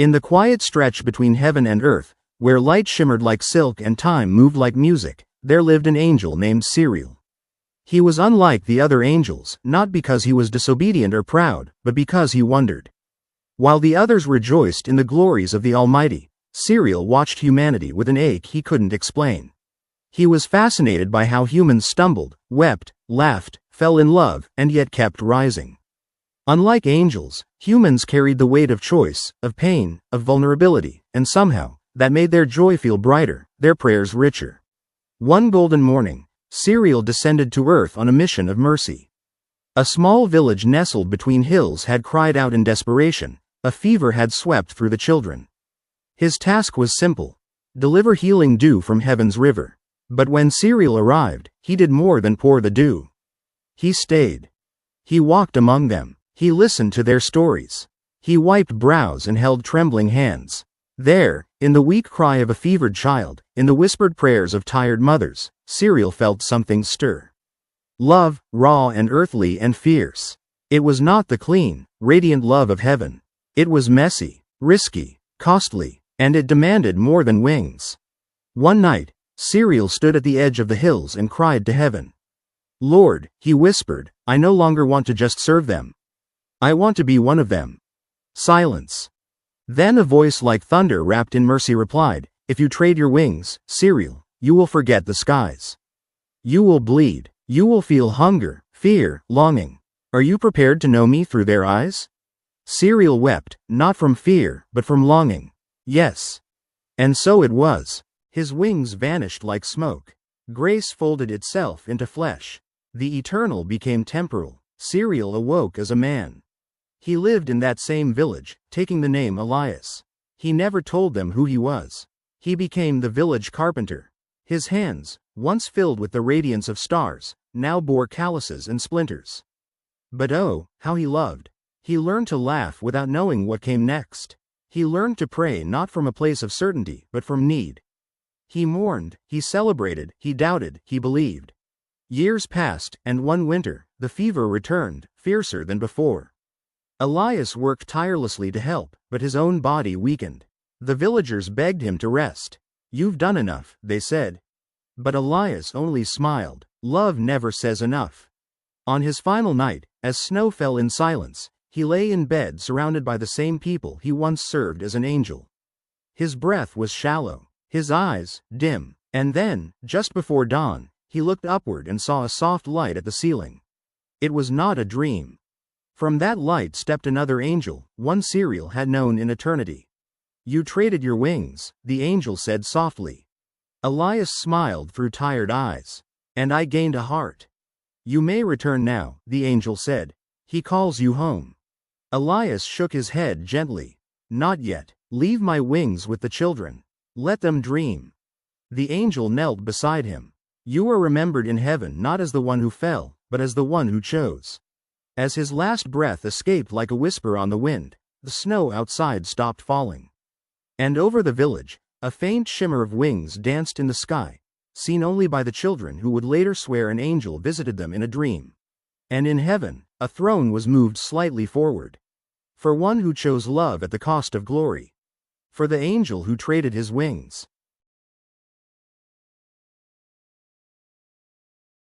In the quiet stretch between heaven and earth, where light shimmered like silk and time moved like music, there lived an angel named Seriel. He was unlike the other angels, not because he was disobedient or proud, but because he wondered. While the others rejoiced in the glories of the Almighty, Seriel watched humanity with an ache he couldn't explain. He was fascinated by how humans stumbled, wept, laughed, fell in love, and yet kept rising. Unlike angels, humans carried the weight of choice, of pain, of vulnerability, and somehow, that made their joy feel brighter, their prayers richer. One golden morning, Seriel descended to earth on a mission of mercy. A small village nestled between hills had cried out in desperation. A fever had swept through the children. His task was simple: deliver healing dew from heaven's river. But when Seriel arrived, he did more than pour the dew. He stayed. He walked among them. He listened to their stories. He wiped brows and held trembling hands. There, in the weak cry of a fevered child, in the whispered prayers of tired mothers, Seriel felt something stir. Love, raw and earthly and fierce. It was not the clean, radiant love of heaven. It was messy, risky, costly, and it demanded more than wings. One night, Seriel stood at the edge of the hills and cried to heaven. "Lord," he whispered, "I no longer want to just serve them. I want to be one of them." Silence. Then a voice like thunder wrapped in mercy replied, "If you trade your wings, Seriel, you will forget the skies. You will bleed. You will feel hunger, fear, longing. Are you prepared to know me through their eyes?" Seriel wept, not from fear, but from longing. Yes. And so it was. His wings vanished like smoke. Grace folded itself into flesh. The eternal became temporal. Seriel awoke as a man. He lived in that same village, taking the name Elias. He never told them who he was. He became the village carpenter. His hands, once filled with the radiance of stars, now bore calluses and splinters. But oh, how he loved. He learned to laugh without knowing what came next. He learned to pray not from a place of certainty, but from need. He mourned, he celebrated, he doubted, he believed. Years passed, and one winter, the fever returned, fiercer than before. Elias worked tirelessly to help, but his own body weakened. The villagers begged him to rest. "You've done enough," they said. But Elias only smiled. Love never says enough. On his final night, as snow fell in silence, he lay in bed surrounded by the same people he once served as an angel. His breath was shallow, his eyes dim, and then, just before dawn, he looked upward and saw a soft light at the ceiling. It was not a dream. From that light stepped another angel, one Seriel had known in eternity. "You traded your wings," the angel said softly. Elias smiled through tired eyes. "And I gained a heart." "You may return now," the angel said. "He calls you home." Elias shook his head gently. "Not yet. Leave my wings with the children. Let them dream." The angel knelt beside him. "You are remembered in heaven not as the one who fell, but as the one who chose." As his last breath escaped like a whisper on the wind, the snow outside stopped falling. And over the village, a faint shimmer of wings danced in the sky, seen only by the children who would later swear an angel visited them in a dream. And in heaven, a throne was moved slightly forward. For one who chose love at the cost of glory. For the angel who traded his wings.